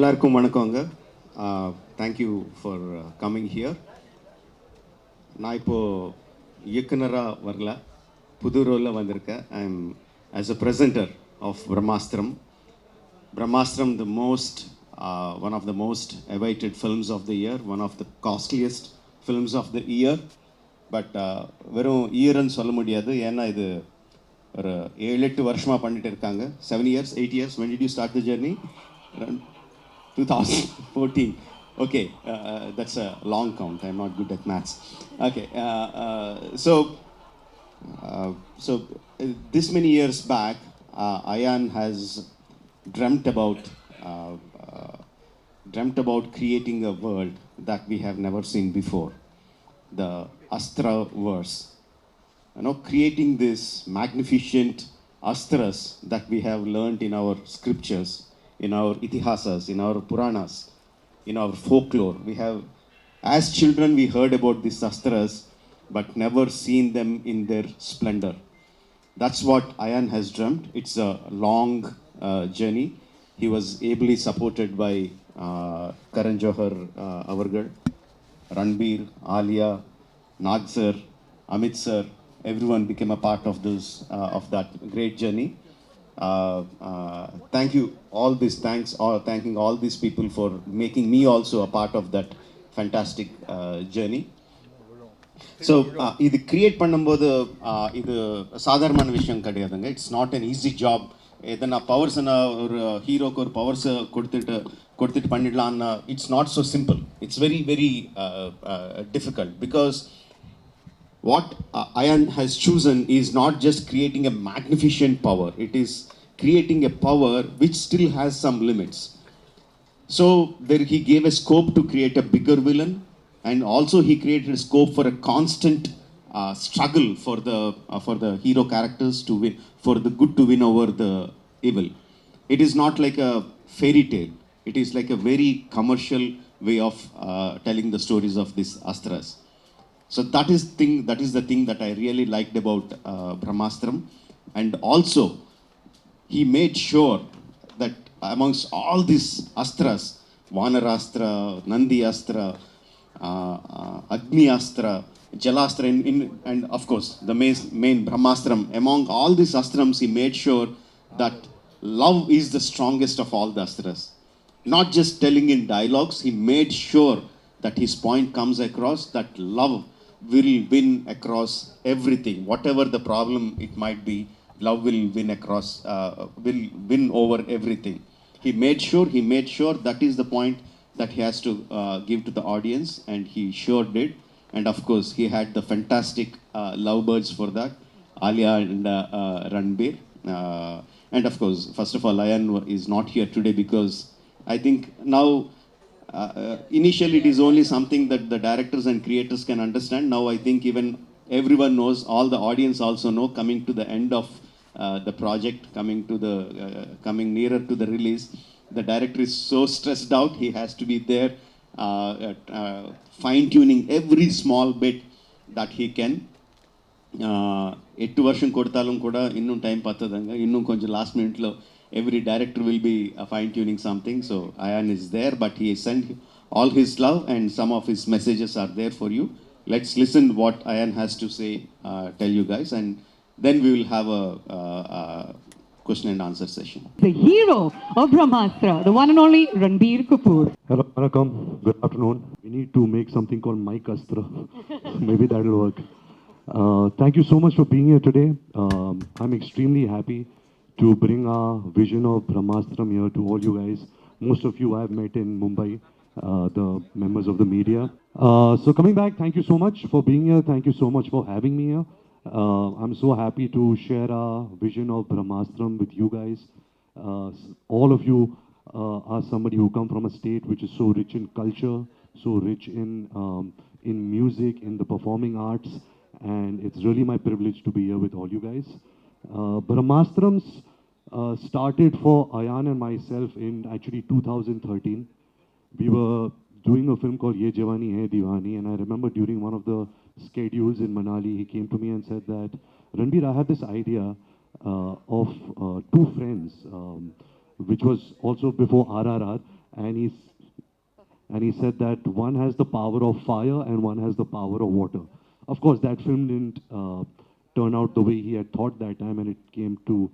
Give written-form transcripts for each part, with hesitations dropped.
எல்லாருக்கும் வணக்கங்க. Thank you for coming here. நான் இப்போது இயக்குனராக வரல, புது ரோலில் வந்திருக்கேன். I am as a presenter of Brahmastram. Brahmāstram, the most, one of the most awaited films of the year, one of the costliest films of the year. But வெறும் இயர்ன்னு சொல்ல முடியாது, ஏன்னா இது ஒரு 7-8 வருஷமாக பண்ணிட்டு இருக்காங்க. 7 years, 8 years. When did you start the journey? 2014. Okay, that's a long count. I'm not good at maths. Okay, so this many years back, Ayan has dreamt about uh, uh, dreamt about creating a world that we have never seen before, the Astra verse. Creating this magnificent astras that we have learned in our scriptures, in our itihasas, in our Puranas, in our folklore. We have, as children, we heard about these astras, but never seen them in their splendor. That's what Ayan has dreamt. It's a long journey. He was ably supported by Karan Johar Avargal, Ranbir, Alia, Nag sir, Amit sir. Everyone became a part of those of that great journey. Thank you. Thanking all these people for making me also a part of that fantastic journey. So இது create பண்ணும்போது இது சாதாரணமான விஷயம் கிடையாதுங்க. It's not an easy job. எதனா பவர்ஸ்னா ஒரு ஹீரோக்கு ஒரு பவர்ஸை கொடுத்துட்டு பண்ணிடலான்னா it's not so simple. It's very very difficult because what Ayan has chosen is not just creating a magnificent power, it is creating a power which still has some limits. So there he gave a scope to create a bigger villain, and also he created a scope for a constant struggle for the hero characters to win, for the good to win over the evil. It is not like a fairy tale, it is like a very commercial way of telling the stories of these astras. So that is the thing that I really liked about Brahmāstram. And also he made sure that amongst all these astras, Vanarastra, Nandi Astra, Agni Astra, Jalastra, and of course the main Brahmāstram, among all these astrams he made sure that love is the strongest of all the astras. Not just telling in dialogues, he made sure that his point comes across, that love will win across everything. Whatever the problem it might be, love will win across, will win over everything. He made sure that is the point that he has to give to the audience, and he sure did. And of course he had the fantastic lovebirds for that, Alia and Ranbir. And of course, first of all, Ayan is not here today because I think now initially it is only something that the directors and creators can understand. Now I think even everyone knows, all the audience also know, coming to the end of the project, coming nearer to the release, the director is so stressed out. He has to be there fine tuning every small bit that he can. 8 வருஷம் கொடுத்தாலும் கூட இன்னும் time பார்த்ததாங்க. இன்னும் கொஞ்சம் last மினிட்ல every director will be fine tuning something. So Ayan is there, but he sent all his love, and some of his messages are there for you. Let's listen what Ayan has to say, tell you guys, and then we will have a question and answer session. The hero of Brahmāstra, the one and only Ranbir Kapoor. Hello, welcome. Good afternoon. We need to make something called Mike Astra. Maybe that will work. Thank you so much for being here today. I'm extremely happy to bring our vision of Brahmāstram here to all you guys. Most of you I have met in Mumbai, the members of the media. So coming back, thank you so much for being here. Thank you so much for having me here. I'm so happy to share our vision of Brahmāstram with you guys. All of you are somebody who come from a state which is so rich in culture, so rich in music, in the performing arts, and it's really my privilege to be here with all you guys. Brahmāstrams started for Ayan and myself in actually 2013. We were doing a film called Ye Jawani Hai Diwani, and I remember during one of the schedules in Manali, he came to me and said that, Ranbir, I have this idea of two friends, which was also before RRR, and he said that one has the power of fire and one has the power of water. Of course, that film didn't turn out the way he had thought that time, and it came to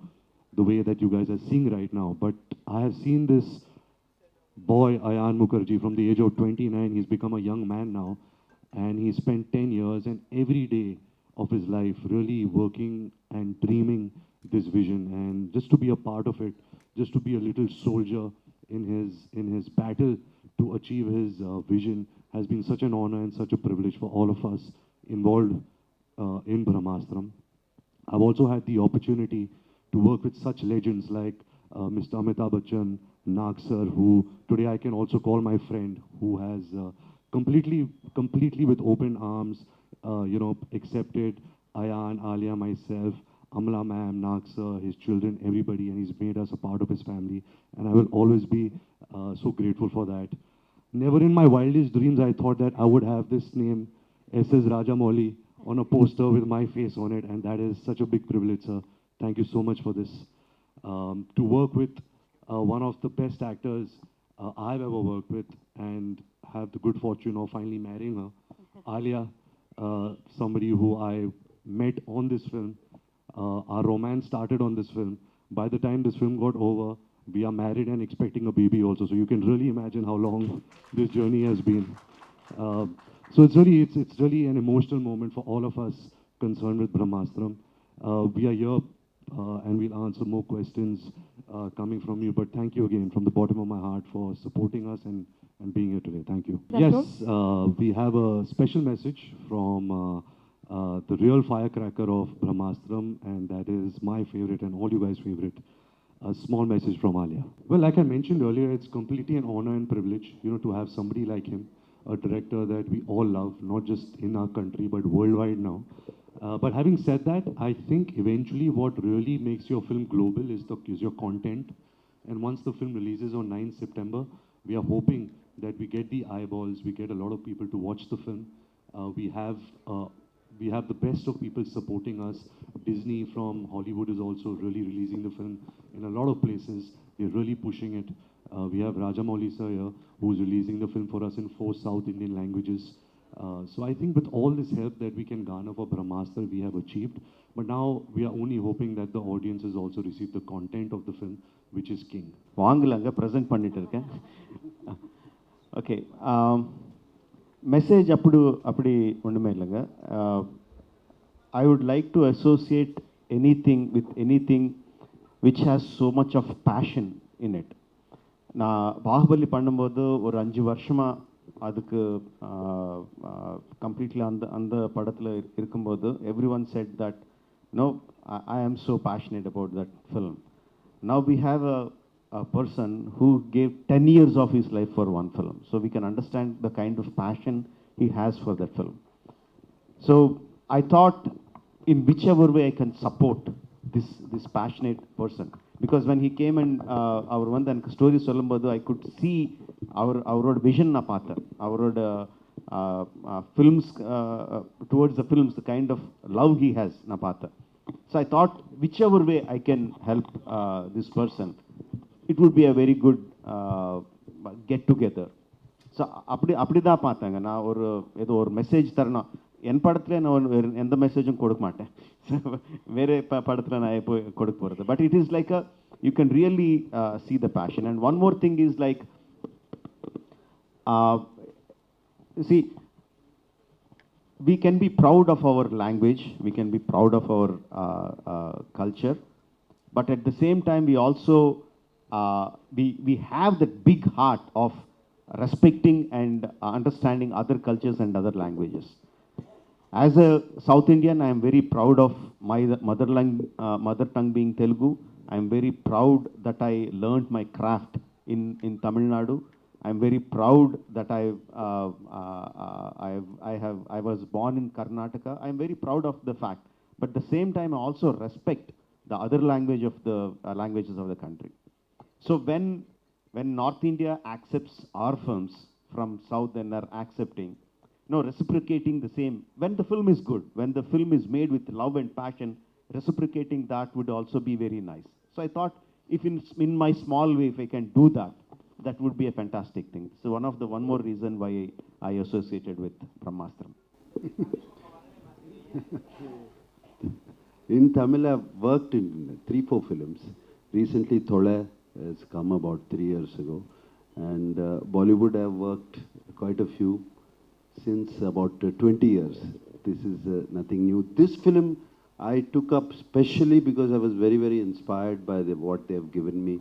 the way that you guys are seeing right now. But I have seen this boy, Ayan Mukherjee, from the age of 29. He's become a young man now, and he spent 10 years and every day of his life really working and dreaming this vision, and just to be a part of it, just to be a little soldier in his battle to achieve his vision has been such an honor and such a privilege for all of us involved in Brahmāstra. I've also had the opportunity to work with such legends like Mr. Amitabh Bachchan, Nag sir, who today I can also call my friend, who has completely with open arms, accepted Ayan, Alia, myself, Amla ma'am, Nag sir, his children, everybody, and he's made us a part of his family. And I will always be so grateful for that. Never in my wildest dreams I thought that I would have this name, SS Rajamouli, on a poster with my face on it, and that is such a big privilege, sir. Thank you so much for this. To work with one of the best actors I've ever worked with, and have the good fortune of finally marrying her, Alia, somebody who I met on this film. Our romance started on this film. By the time this film got over, we are married and expecting a baby also. So you can really imagine how long this journey has been. So it's really an emotional moment for all of us concerned with Brahmāstra. We are here and we'll answer more questions coming from you. But thank you again from the bottom of my heart for supporting us and being here today. Thank you. Yes, we have a special message from the real firecracker of Brahmāstra, and that is my favorite and all you guys' favorite. A small message from Alia. Well, like I mentioned earlier, it's completely an honor and privilege, to have somebody like him, a director that we all love, not just in our country, but worldwide now. But having said that, I think eventually what really makes your film global is your content. And once the film releases on 9th September, we are hoping that we get the eyeballs, we get a lot of people to watch the film. We have the best of people supporting us. Disney from Hollywood is also really releasing the film in a lot of places. They're really pushing it. We have Rajamouli sir here, who's releasing the film for us in 4 South Indian languages. So I think with all this help that we can garner for Brahmāstra, we have achieved. But now we are only hoping that the audiences also receive the content of the film, which is king. வாங்கலங்க present பண்ணிட்டு இருக்கேன். Okay, message அப்படி ஒன்றுமே இல்லைங்க. I would like to associate anything with anything which has so much of passion in it. நான் பாகுபலி பண்ணும்போது ஒரு 5 வருஷமாக அதுக்கு கம்ப்ளீட்லி அந்த படத்தில் இருக்கும்போது everyone said that no, I am so passionate about that film. Now we have a person who gave 10 years of his life for one film, so we can understand the kind of passion he has for that film. So I thought in whichever way I can support this passionate person, because when he came and our one then story சொல்லும்போது I could see our vision na paatha, our films towards the films, the kind of love he has na paatha. So I thought whichever way I can help this person, it would be a very good get together. So அப்படிதான் பார்த்தாங்க. நான் ஏதோ ஒரு message தரணும், என் படத்தில் நான் எந்த மெசேஜும் கொடுக்க மாட்டேன், வேறு படத்தில் நான் போய் கொடுக்க போகிறது. But it is like you can really see the passion. And one more thing is like, see, we can be proud of our language, we can be proud of our culture, but at the same time we also we have that big heart of respecting and understanding other cultures and other languages. As a South Indian, I am very proud of my mother tongue being Telugu. I am very proud that I learned my craft in Tamil Nadu. I am very proud that I was born in Karnataka. I am very proud of the fact. But at the same time, I also respect the other language of the languages of the country. So when North India accepts our films from South and are accepting, reciprocating the same, when the film is good, when the film is made with love and passion, reciprocating that would also be very nice. So I thought, if in my small way, if I can do that, that would be a fantastic thing. So one more reason why I associated with Brahmāstra. In Tamil, I've worked in 3-4 films. Recently, Thola has come about 3 years ago. And Bollywood, I've worked quite a few since about 20 years. This is nothing new. This film I took up specially because I was very, very inspired by what they have given me,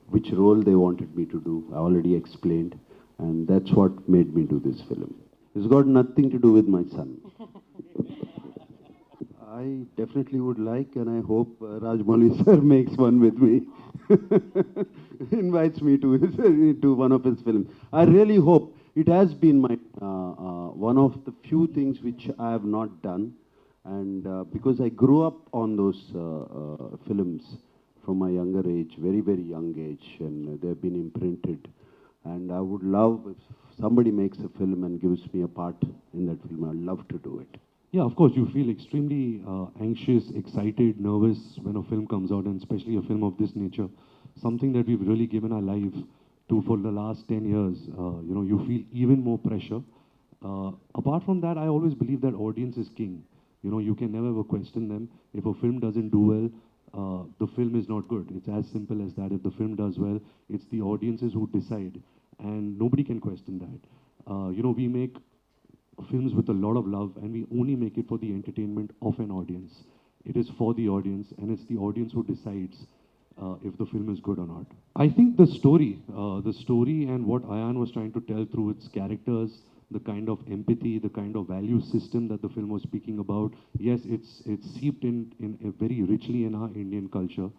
which role they wanted me to do. I already explained. And that's what made me do this film. It's got nothing to do with my son. I definitely would like, and I hope Rajamouli sir makes one with me. Invites me to one of his films. I really hope. It has been my one of the few things which I have not done, and because I grew up on those films from my younger age, very, very young age, and they've been imprinted. And I would love if somebody makes a film and gives me a part in that film. I'd love to do it. Yeah, of course, you feel extremely anxious, excited, nervous when a film comes out, and especially a film of this nature. Something that we've really given our life to for the last 10 years. You feel even more pressure. Apart from that, I always believe that audience is king. You can never ever question them. If a film doesn't do well, the film is not good. It's as simple as that. If the film does well, it's the audiences who decide, and nobody can question that. We make films with a lot of love, and we only make it for the entertainment of an audience. It is for the audience, and it's the audience who decides if the film is good or not. I think the story and what Ayan was trying to tell through its characters, the kind of empathy, the kind of value system that the film was speaking about, yes, it's seeped in very richly in our Indian culture.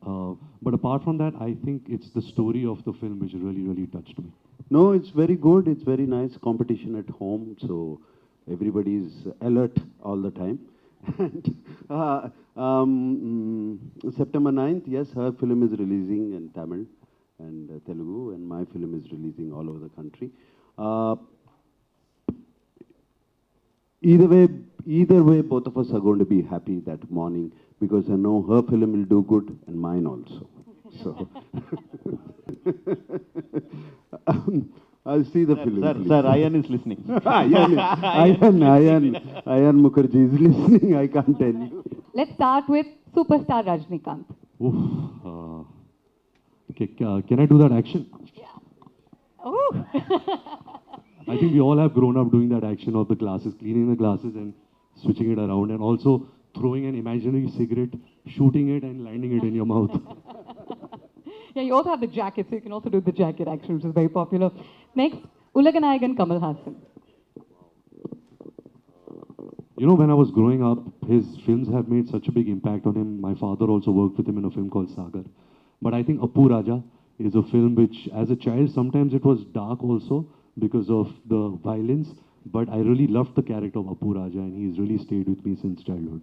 But apart from that, I think it's the story of the film which really, really touched me. No, it's very good. It's very nice competition at home, so everybody is alert all the time. And September 9th, yes, her film is releasing in Tamil and Telugu, and my film is releasing all over the country. Either way, both of us are going to be happy that morning because I know her film will do good and mine also. So I'll see the film. Sir, Ayan is listening. Ayan Mukherjee is listening. I can't tell you. Let's start with superstar Rajnikant. Can I do that action? Yeah. Oh. I think we all have grown up doing that action of the glasses, cleaning the glasses and switching it around, and also throwing an imaginary cigarette, shooting it and landing it in your mouth. Yeah, you also have the jacket, so you can also do the jacket action, which is very popular. Next, Ulaganayagan Kamal Haasan. When I was growing up, his films have made such a big impact on him. My father also worked with him in a film called Sagar. But I think Appu Raja is a film which, as a child, sometimes it was dark also because of the violence. But I really loved the character of Appu Raja, and he's really stayed with me since childhood.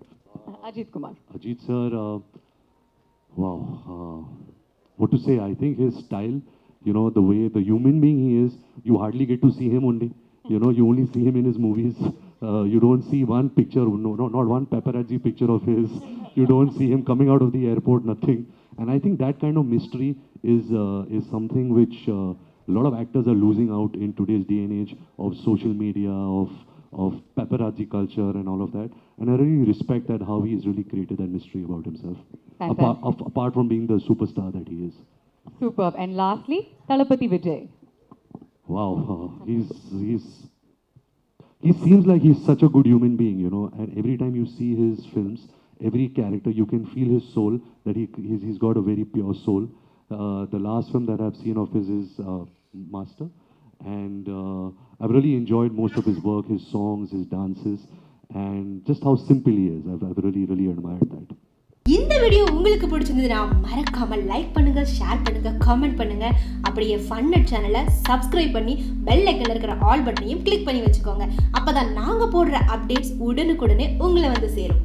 Ajit Kumar. Ajit sir, wow. What to say? I think his style, the way the human being he is, you hardly get to see him only. You only see him in his movies. You don't see one picture, not one paparazzi picture of his. You don't see him coming out of the airport, nothing. And I think that kind of mystery is something which a lot of actors are losing out in today's day and age of social media, of paparazzi culture and all of that. And I really respect that how he has really created that mystery about himself. Apart from being the superstar that he is. Superb. And lastly, Thalapathy Vijay. Wow, he seems like he's such a good human being, and every time you see his films, every character, you can feel his soul, that he's got a very pure soul. The last film that I've seen of his is Master, and I've really enjoyed most of his work, his songs, his dances, and just how simple he is. I've really, really admired that. இந்த video உங்களுக்கு பிடிச்சிருந்ததுன்னா மறக்காம like பண்ணுங்க, share பண்ணுங்க, comment பண்ணுங்க. அப்படியே ஃபன்னட் சேனலை subscribe பண்ணி பெல் ஐக்கன்ல இருக்கிற ஆல் பட்டனையும் கிளிக் பண்ணி வச்சுக்கோங்க. அப்பதான் நாங்க போடுற அப்டேட்ஸ் உடனுக்குடனே உங்களை வந்து சேரும்.